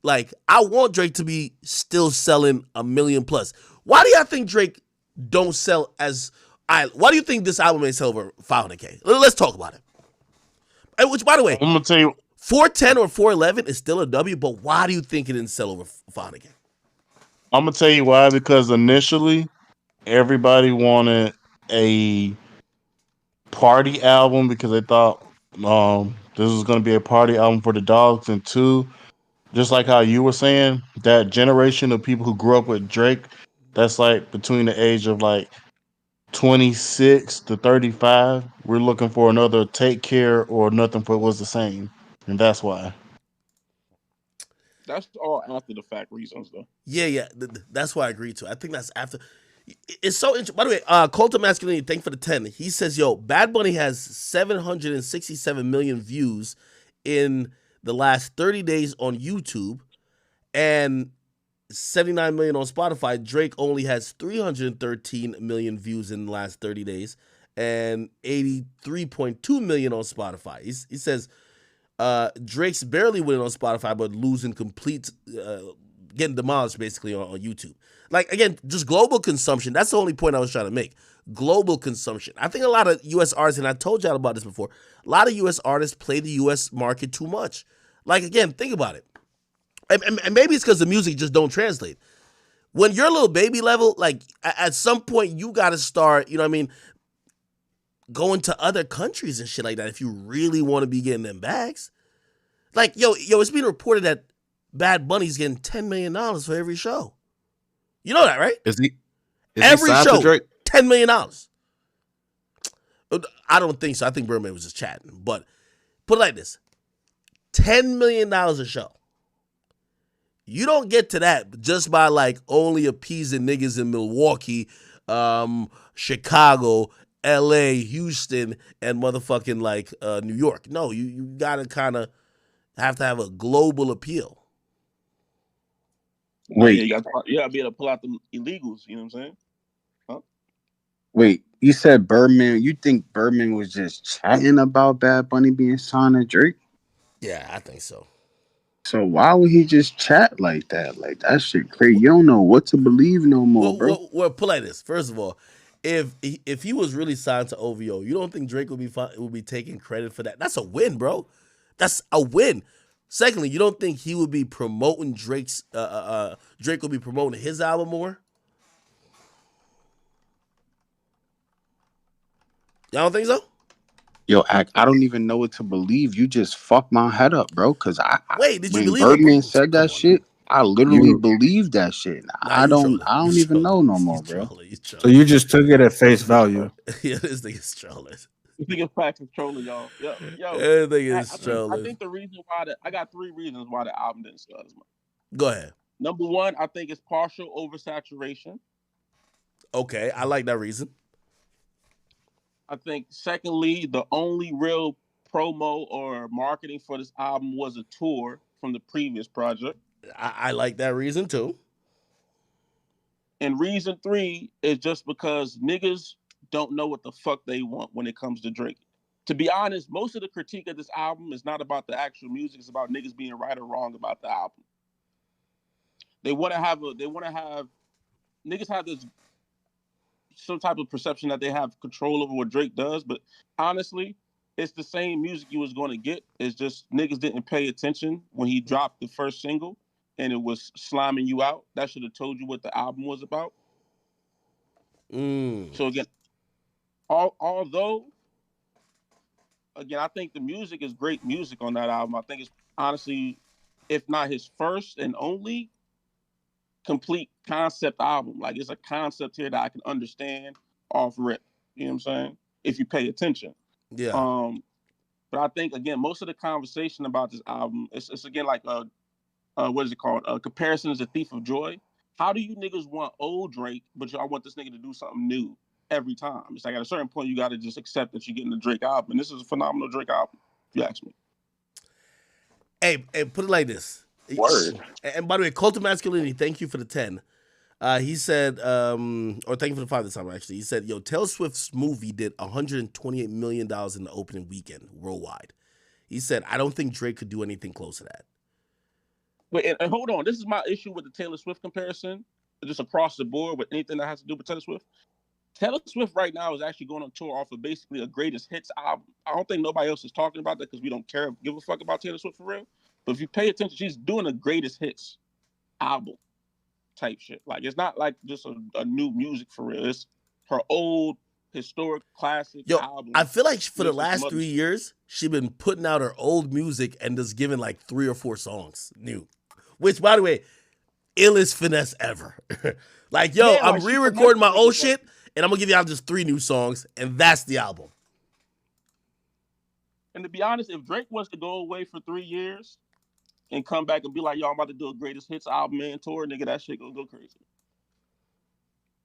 Like, I want Drake to be still selling 1 million plus. Why do y'all think Drake don't sell as... why do you think this album ain't sell over 500K? Let's talk about it. And which, by the way, I'm gonna tell you, 410 or 411 is still a W, but why do you think it didn't sell over 500K? I'm gonna tell you why. Because initially, everybody wanted a party album because they thought this was gonna be a party album for the dogs, and two, just like how you were saying, that generation of people who grew up with Drake, that's like between the age of like 26 to 35. We're looking for another Take Care or Nothing but Was the Same. And that's why. That's all after the fact reasons, though. Yeah. That's why I agreed to. I think that's after. It's so interesting. By the way, Cult of Masculinity, thank you for the 10. He says, yo, Bad Bunny has 767 million views in the last 30 days on YouTube and 79 million on Spotify. Drake only has 313 million views in the last 30 days and 83.2 million on Spotify. He says Drake's barely winning on Spotify, but losing complete, getting demolished basically on YouTube. Like, again, just global consumption. That's the only point I was trying to make. Global consumption. I think a lot of U.S. artists, and I told y'all about this before, a lot of U.S. artists play the U.S. market too much. Like, again, think about it. And maybe it's because the music just don't translate. When you're a little baby level, like, at some point, you got to start, you know what I mean, going to other countries and shit like that if you really want to be getting them bags. Like, yo, it's being reported that Bad Bunny's getting $10 million for every show. You know that, right? Is every he show, Drake? $10 million. I don't think so. I think Birdman was just chatting. But put it like this. $10 million a show. You don't get to that just by, like, only appeasing niggas in Milwaukee, Chicago, L.A., Houston, and motherfucking, like, New York. No, you got to kind of have to have a global appeal. Wait, you got to be able to pull out the illegals. You know what I'm saying? Huh? Wait, you said Birdman. You think Birdman was just chatting about Bad Bunny being signed to Drake? Yeah, I think so. So why would he just chat like that? Like, that shit crazy. You don't know what to believe no more, bro. Well, put like this. First of all, if he was really signed to OVO, you don't think Drake would be taking credit for that? That's a win, bro. That's a win. Secondly, you don't think he would be promoting Drake will be promoting his album more? Y'all don't think so? Yo, I don't even know what to believe. You just fucked my head up, bro. Cause wait, did you when believe Birdman it? said that shit, I literally believed that shit. I don't even know no more, bro. So you just took it at face value. Yeah, this nigga's trolling. This nigga facts is trolling, y'all. Yo, I think the reason why I got 3 reasons why the album didn't sell as much. Go ahead. Number 1, I think it's partial oversaturation. Okay, I like that reason. I think, secondly, the only real promo or marketing for this album was a tour from the previous project. I like that reason, too. And reason 3 is just because niggas don't know what the fuck they want when it comes to Drake. To be honest, most of the critique of this album is not about the actual music. It's about niggas being right or wrong about the album. Niggas have this some type of perception that they have control over what Drake does, but honestly, it's the same music you was going to get. It's just niggas didn't pay attention when he dropped the first single and it was sliming you out. That should have told you what the album was about. So again, although, again, I think the music is great music on that album. I think it's honestly, if not his first and only complete concept album. Like, it's a concept here that I can understand off rip. You know what I'm saying? If you pay attention. Yeah. But I think, again, most of the conversation about this album, it's again like what is it called? Comparison is a thief of joy. How do you niggas want old Drake, but y'all want this nigga to do something new every time? It's like at a certain point you got to just accept that you're getting a Drake album, and this is a phenomenal Drake album, if you ask me. Hey, put it like this. Word. And by the way, Cult of Masculinity, thank you for the 10. He said, or thank you for the 5 this time, actually. He said, yo, Taylor Swift's movie did $128 million in the opening weekend worldwide. He said, I don't think Drake could do anything close to that. But and hold on, this is my issue with the Taylor Swift comparison, just across the board with anything that has to do with Taylor Swift. Taylor Swift right now is actually going on tour off of basically a greatest hits album. I don't think nobody else is talking about that because we don't give a fuck about Taylor Swift for real. But if you pay attention, she's doing a greatest hits album type shit. Like it's not like just a new music for real. It's her old historic classic Yo, album. I feel like for the mixed with some last other 3 shit. years, she been putting out her old music and just giving like 3 or 4 songs new. Which, by the way, illest finesse ever. Like, yo, Yeah, I'm like she re-recording my finessed old niggas, shit, and I'm gonna give y'all just 3 new songs, and that's the album. And to be honest, if Drake was to go away for 3 years and come back and be like, yo, I'm about to do a greatest hits album and tour, nigga, that shit gonna go crazy.